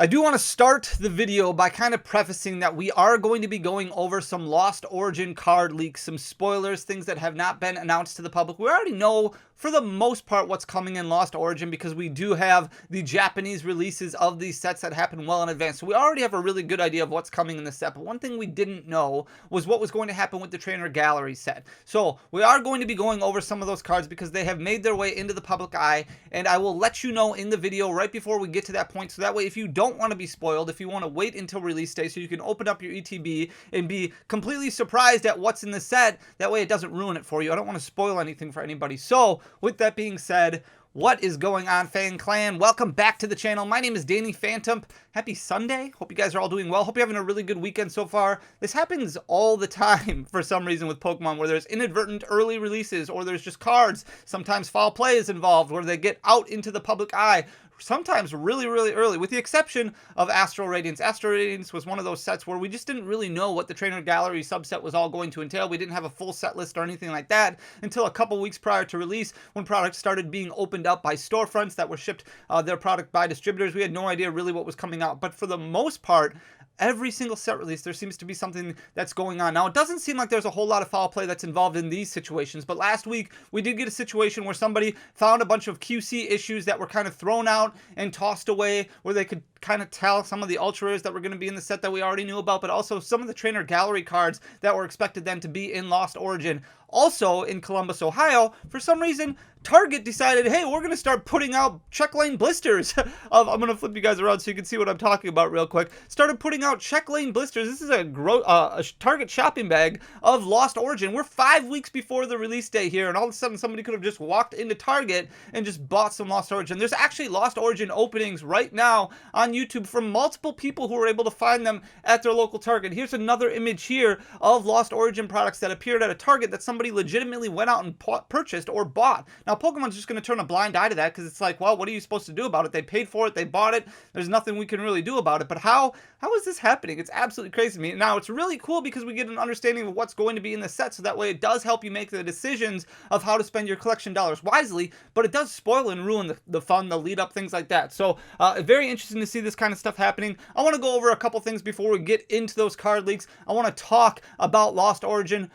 I do want to start the video by kind of prefacing that we are going to be going over some Lost Origin card leaks, some spoilers, things that have not been announced to the public. We already know for the most part what's coming in Lost Origin because we do have the Japanese releases of these sets that happen well in advance. So we already have a really good idea of what's coming in the set. But one thing we didn't know was what was going to happen with the Trainer Gallery set. So we are going to be going over some of those cards because they have made their way into the public eye, and I will let you know in the video right before we get to that point. So that way, if you don't want to be spoiled, if you want to wait until release day so you can open up your ETB and be completely surprised at what's in the set, that way it doesn't ruin it for you. I don't want to spoil anything for anybody. So with that being said, what is going on, Fan Clan? Welcome back to the channel. My name is Danny Phantump. Happy Sunday. Hope you guys are all doing well. Hope you're having a really good weekend so far. This happens all the time for some reason with Pokemon, where there's inadvertent early releases or there's just cards. Sometimes foul play is involved where they get out into the public eye. Sometimes really early, with the exception of Astral Radiance. Astral Radiance was one of those sets where we just didn't really know what the Trainer Gallery subset was all going to entail. We didn't have a full set list or anything like that until a couple weeks prior to release, when products started being opened up by storefronts that were shipped their product by distributors. We had no idea really what was coming out, but for the most part, every single set release, there seems to be something that's going on. Now, it doesn't seem like there's a whole lot of foul play that's involved in these situations, but last week we did get a situation where somebody found a bunch of QC issues that were kind of thrown out and tossed away, where they could kind of tell some of the ultra rares that were going to be in the set that we already knew about, but also some of the Trainer Gallery cards that were expected then to be in Lost Origin. Also in Columbus, Ohio, for some reason, Target decided, hey, we're going to start putting out check lane blisters. I'm going to flip you guys around so you can see what I'm talking about real quick. Started putting out check lane blisters. This is a Target shopping bag of Lost Origin. We're 5 weeks before the release day here, and all of a sudden somebody could have just walked into Target and just bought some Lost Origin. There's actually Lost Origin openings right now on YouTube from multiple people who were able to find them at their local Target. Here's another image here of Lost Origin products that appeared at a Target that somebody legitimately went out and purchased or bought. Now, Pokemon's just going to turn a blind eye to that because it's like, well, what are you supposed to do about it? They paid for it, they bought it, there's nothing we can really do about it. But how is this happening? It's absolutely crazy to me. Now, it's really cool because we get an understanding of what's going to be in the set, so that way it does help you make the decisions of how to spend your collection dollars wisely, but it does spoil and ruin the fun, the lead up, things like that. So very interesting to see this kind of stuff happening. I want to go over a couple things before we get into those card leaks. I want to talk about Lost Origin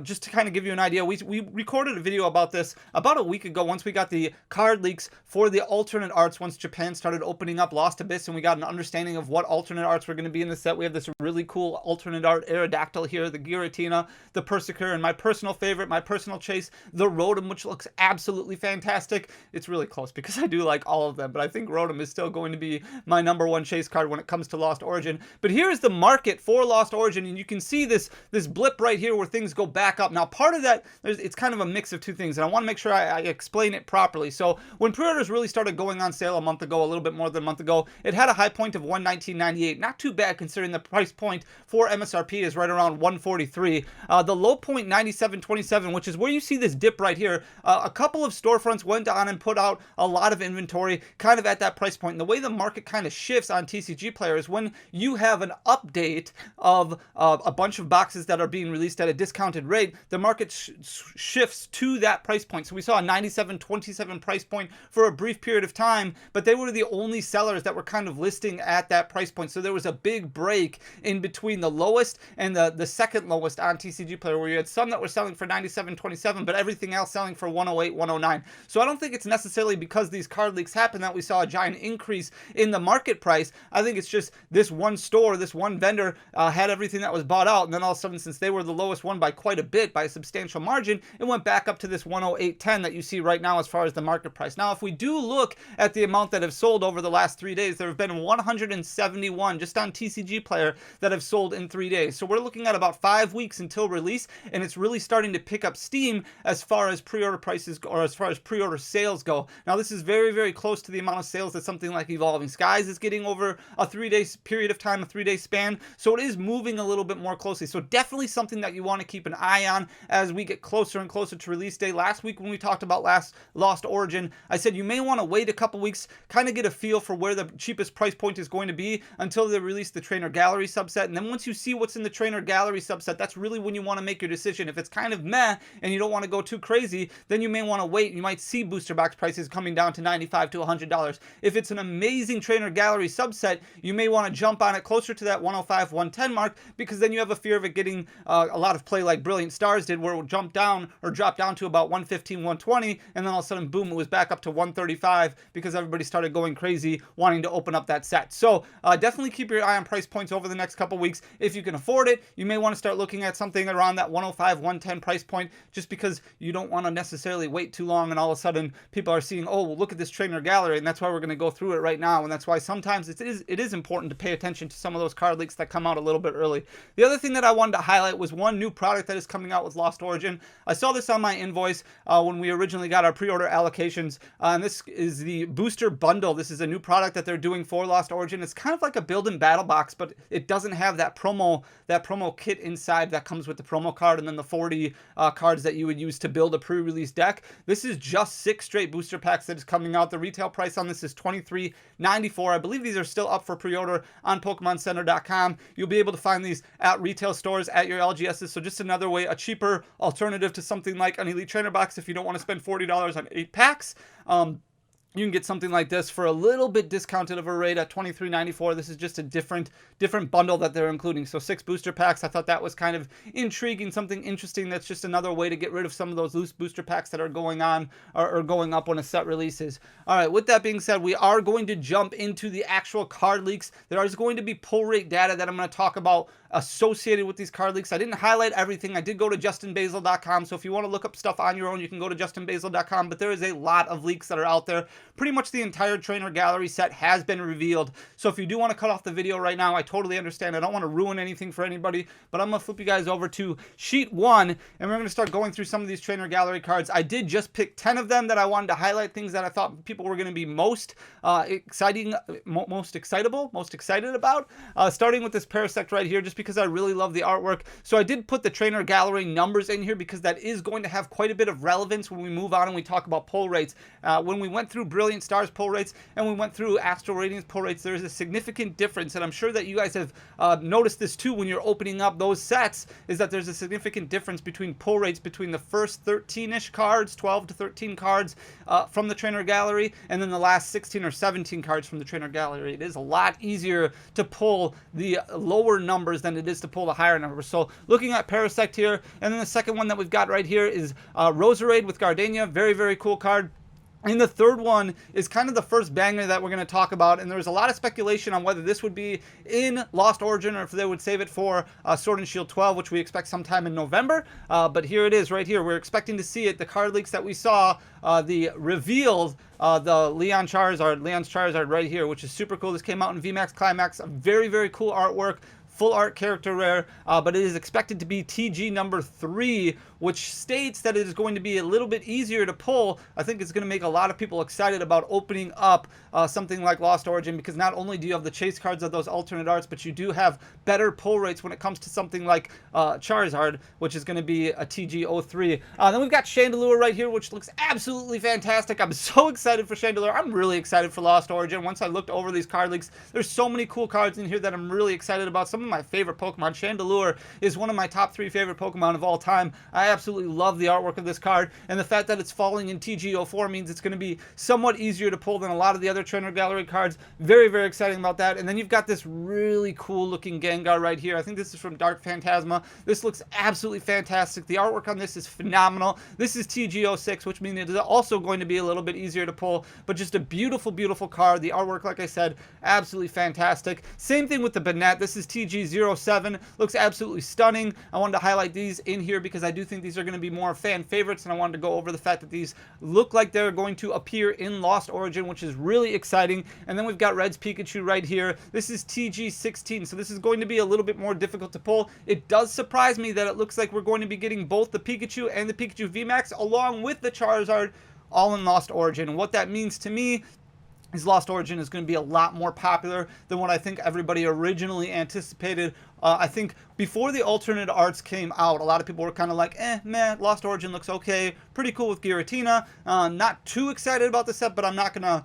just to kind of give you an idea. We recorded a video about this about a week ago once we got the card leaks for the alternate arts, once Japan started opening up Lost Abyss and we got an understanding of what alternate arts were going to be in the set. We have this really cool alternate art Aerodactyl here, the Giratina, the Persiker, and my personal favorite, my personal chase, the Rotom, which looks absolutely fantastic. It's really close because I do like all of them, but I think Rotom is still going to be my #1 chase card when it comes to Lost Origin. But here is the market for Lost Origin, and you can see this blip right here where things go back up. Now, part of that, it's kind of a mix of two things, and I want to make sure I explain it properly. So when pre-orders really started going on sale a month ago, a little bit more than a month ago, it had a high point of $119.98. Not too bad considering the price point for MSRP is right around $143. The low point $97.27, which is where you see this dip right here. A couple of storefronts went on and put out a lot of inventory kind of at that price point. And the way the market kind of shifts on TCG Player is when you have an update of a bunch of boxes that are being released at a discounted rate, the market shifts to that price point. So we saw a $97.27 price point for a brief period of time, but they were the only sellers that were kind of listing at that price point. So there was a big break in between the lowest and the second lowest on TCG Player, where you had some that were selling for $97.27, but everything else selling for $108, $109. So I don't think it's necessarily because these card leaks happened that we saw a giant increase in the market price. I think it's just this one store, this one vendor had everything that was bought out, and then all of a sudden, since they were the lowest one by quite a bit, by a substantial margin, it went back up to this 108.10 that you see right now as far as the market price. Now, if we do look at the amount that have sold over the last 3 days, there have been 171 just on TCG Player that have sold in 3 days. So we're looking at about 5 weeks until release, and it's really starting to pick up steam as far as pre-order prices go, or as far as pre-order sales go. Now, this is very close to the amount of sales that something like Evolving Skies is getting over a 3-day period of time, a 3-day span. So it is moving a little bit more closely. So definitely something that you want to keep an eye on as we get closer and closer to release day. Last week when we talked about Lost Origin, I said you may want to wait a couple weeks, kind of get a feel for where the cheapest price point is going to be until they release the Trainer Gallery subset. And then once you see what's in the Trainer Gallery subset, that's really when you want to make your decision. If it's kind of meh and you don't want to go too crazy, then you may want to wait. You might see booster box prices coming down to $95 to $100. If it's an amazing Trainer Gallery subset, you may want to jump on it closer to that 105, 110 mark, because then you have a fear of it getting a lot of play like Brilliant Stars did, where it would jump down or drop down to about 115, 120, and then all of a sudden, boom, it was back up to 135 because everybody started going crazy wanting to open up that set. So definitely keep your eye on price points over the next couple weeks. If you can afford it, you may want to start looking at something around that 105, 110 price point, just because you don't want to necessarily wait too long and all of a sudden people are seeing, oh, well, look at this Trainer Gallery, and that's why we're going to go through it right now. And that's why sometimes it is important to pay attention to some of those card leaks that come out a little bit early. The other thing that I wanted to highlight was one new product that is coming out with Lost Origin. I saw this on my invoice when we originally got our pre-order allocations, and this is the Booster Bundle. This is a new product that they're doing for Lost Origin. It's kind of like a build-in battle box, but it doesn't have that promo kit inside that comes with the promo card and then the 40 cards that you would use to build a pre-release deck. This is just 6 straight booster packs that is coming out. The retail price on this is $23.94. I believe these are still up for pre-order on PokemonCenter.com. You'll be able to find these at retail stores at your LGSs. So just another way, a cheaper alternative to something like an Elite Trainer box if you don't want to spend $40 on 8 packs. You can get something like this for a little bit discounted of a rate at $23.94. This is just a different bundle that they're including. So 6 booster packs. I thought that was kind of intriguing, something interesting. That's just another way to get rid of some of those loose booster packs that are going on or going up when a set releases. All right, with that being said, we are going to jump into the actual card leaks. There is going to be pull rate data that I'm going to talk about associated with these card leaks. I didn't highlight everything. I did go to justinbasil.com. So if you want to look up stuff on your own, you can go to justinbasil.com. But there is a lot of leaks that are out there. Pretty much the entire Trainer Gallery set has been revealed. So if you do want to cut off the video right now, I totally understand. I don't want to ruin anything for anybody, but I'm going to flip you guys over to sheet 1, and we're going to start going through some of these Trainer Gallery cards. I did just pick 10 of them that I wanted to highlight, things that I thought people were going to be most excited about. Starting with this Parasect right here, just because I really love the artwork. So I did put the Trainer Gallery numbers in here because that is going to have quite a bit of relevance when we move on and we talk about pull rates. When we went through Brilliant Stars pull rates and we went through Astral Radiance pull rates, there's a significant difference, and I'm sure that you guys have noticed this too when you're opening up those sets, is that there's a significant difference between pull rates between the first 13-ish cards, 12 to 13 cards from the Trainer Gallery, and then the last 16 or 17 cards from the Trainer Gallery. It is a lot easier to pull the lower numbers than it is to pull the higher numbers. So looking at Parasect here, and then the second one that we've got right here is Roserade with Gardenia. Very, very cool card. And the third one is kind of the first banger that we're going to talk about, and there's a lot of speculation on whether this would be in Lost Origin or if they would save it for Sword and Shield 12, which we expect sometime in November. But here it is right here. We're expecting to see it. The card leaks that we saw, the revealed the Leon's Charizard right here, which is super cool. This came out in VMAX Climax. A very, very cool artwork. Full art character rare, but it is expected to be TG number 3, which states that it is going to be a little bit easier to pull. I think it's going to make a lot of people excited about opening up something like Lost Origin, because not only do you have the chase cards of those alternate arts, but you do have better pull rates when it comes to something like Charizard, which is going to be a TG03. Then we've got Chandelure right here, which looks absolutely fantastic. I'm so excited for Chandelure. I'm really excited for Lost Origin. Once I looked over these card leaks, there's so many cool cards in here that I'm really excited about. Some of my favorite Pokemon. Chandelure is one of my top 3 favorite Pokemon of all time. I absolutely love the artwork of this card, and the fact that it's falling in TG04 means it's going to be somewhat easier to pull than a lot of the other Trainer Gallery cards. Very, very exciting about that. And then you've got this really cool looking Gengar right here. I think this is from Dark Phantasma. This looks absolutely fantastic. The artwork on this is phenomenal. This is TG06, which means it is also going to be a little bit easier to pull, but just a beautiful, beautiful card. The artwork, like I said, absolutely fantastic. Same thing with the Banette. This is TG07. Looks absolutely stunning. I wanted to highlight these in here because I do think these are going to be more fan favorites, and I wanted to go over the fact that these look like they're going to appear in Lost Origin, which is really exciting. And then we've got Red's Pikachu right here. This is TG16, so this is going to be a little bit more difficult to pull. It does surprise me that it looks like we're going to be getting both the Pikachu and the Pikachu VMAX along with the Charizard all in Lost Origin. And what that means to me is Lost Origin is going to be a lot more popular than what I think everybody originally anticipated I think before the alternate arts came out, a lot of people were kind of like, meh, Lost Origin looks okay, pretty cool with Giratina. Not too excited about the set, but I'm not gonna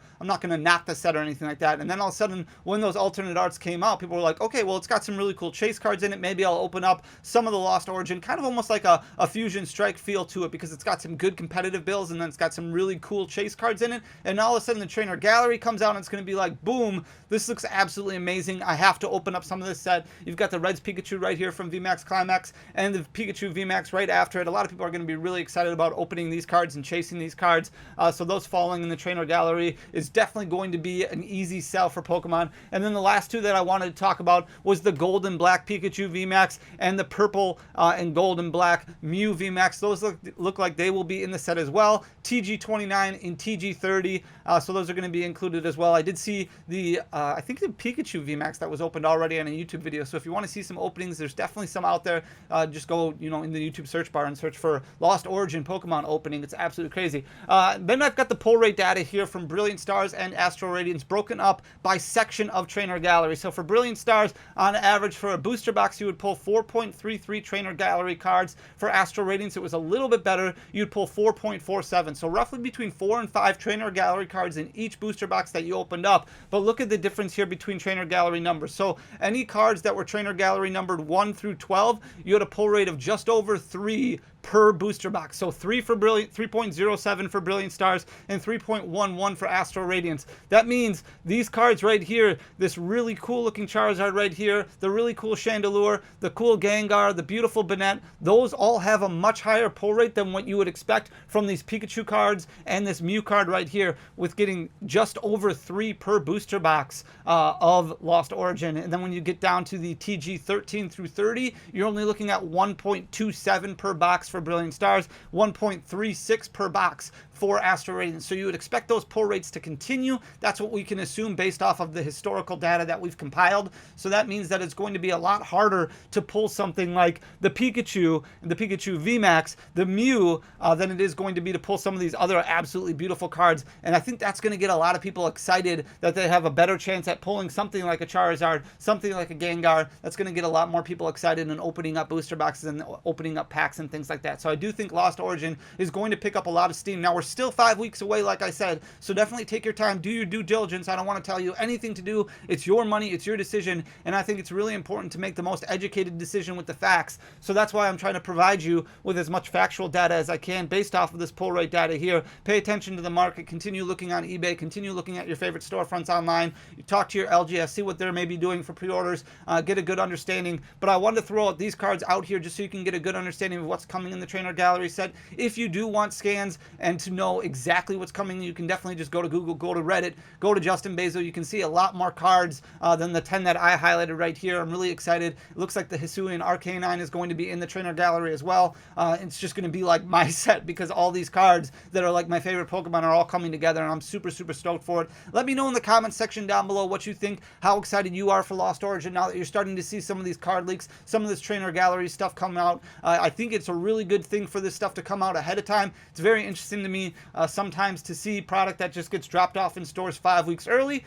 knock the set or anything like that. And then all of a sudden, when those alternate arts came out, people were like, okay, well, it's got some really cool chase cards in it. Maybe I'll open up some of the Lost Origin, kind of almost like a Fusion Strike feel to it, because it's got some good competitive builds, and then it's got some really cool chase cards in it. And all of a sudden, the Trainer Gallery comes out, and it's going to be like, boom, this looks absolutely amazing. I have to open up some of this set. You've got the Reds Pikachu right here from VMAX Climax, and the Pikachu VMAX right after it. A lot of people are going to be really excited about opening these cards and chasing these cards. So those falling in the Trainer Gallery is definitely going to be an easy sell for Pokemon. And then the last two that I wanted to talk about was the Gold and Black Pikachu VMAX and the Purple and Gold and Black Mew VMAX. Those look like they will be in the set as well. TG29 and TG30. So those are going to be included as well. I did see the, I think the Pikachu VMAX that was opened already on a YouTube video. So if you want to see some openings, there's definitely some out there. Just go, in the YouTube search bar and search for Lost Origin Pokemon opening. It's absolutely crazy. Then I've got the pull rate data here from Brilliant Stars and Astral Radiance broken up by section of Trainer Gallery. So for Brilliant Stars, on average for a booster box, you would pull 4.33 Trainer Gallery cards. For Astral Radiance, it was a little bit better. You'd pull 4.47. So roughly between 4 and 5 Trainer Gallery cards in each booster box that you opened up. But look at the difference here between Trainer Gallery numbers. So any cards that were Trainer Gallery numbered 1 through 12, you had a pull rate of just over 3 per booster box. So 3.07 for Brilliant Stars and 3.11 for Astral Radiance. That means these cards right here, this really cool looking Charizard right here, the really cool Chandelure, the cool Gengar, the beautiful Banette, those all have a much higher pull rate than what you would expect from these Pikachu cards and this Mew card right here, with getting just over 3 per booster box of Lost Origin. And then when you get down to the TG 13 through 30, you're only looking at 1.27 per box for Brilliant Stars, 1.36 per box for Astral Radiance. So you would expect those pull rates to continue. That's what we can assume based off of the historical data that we've compiled. So that means that it's going to be a lot harder to pull something like the Pikachu VMAX, the Mew, than it is going to be to pull some of these other absolutely beautiful cards. And I think that's going to get a lot of people excited that they have a better chance at pulling something like a Charizard, something like a Gengar. That's going to get a lot more people excited and opening up booster boxes and opening up packs and things like that. So I do think Lost Origin is going to pick up a lot of steam. Now, we're still 5 weeks away, like I said, so definitely take your time, do your due diligence. I don't want to tell you anything to do. It's your money, it's your decision, and I think it's really important to make the most educated decision with the facts. So that's why I'm trying to provide you with as much factual data as I can based off of this pull rate data here. Pay attention to the market, continue looking on eBay, continue looking at your favorite storefronts online, you talk to your LGS, see what they're maybe doing for pre-orders, get a good understanding. But I wanted to throw these cards out here just so you can get a good understanding of what's coming in the Trainer Gallery set. If you do want scans and to know exactly what's coming, you can definitely just go to Google, go to Reddit, go to Justin Bezo. You can see a lot more cards than the 10 that I highlighted right here. I'm really excited. It looks like the Hisuian Arcanine is going to be in the Trainer Gallery as well. It's just going to be like my set, because all these cards that are like my favorite Pokemon are all coming together, and I'm super, super stoked for it. Let me know in the comments section down below what you think, how excited you are for Lost Origin now that you're starting to see some of these card leaks, some of this Trainer Gallery stuff come out. I think it's a really good thing for this stuff to come out ahead of time. It's very interesting to me sometimes to see product that just gets dropped off in stores 5 weeks early.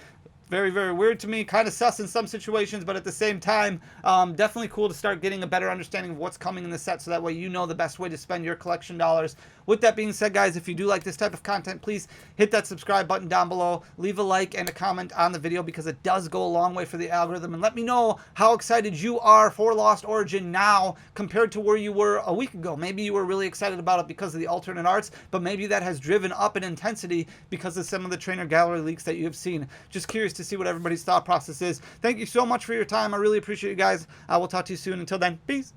Very, very weird to me, kind of sus in some situations, but at the same time, definitely cool to start getting a better understanding of what's coming in the set, so that way you know the best way to spend your collection dollars. With that being said, guys, if you do like this type of content, please hit that subscribe button down below, leave a like and a comment on the video, because it does go a long way for the algorithm, and let me know how excited you are for Lost Origin now compared to where you were a week ago. Maybe you were really excited about it because of the alternate arts, but maybe that has driven up in intensity because of some of the Trainer Gallery leaks that you have seen. Just curious to see what everybody's thought process is. Thank you so much for your time. I really appreciate you guys. I will talk to you soon. Until then, peace.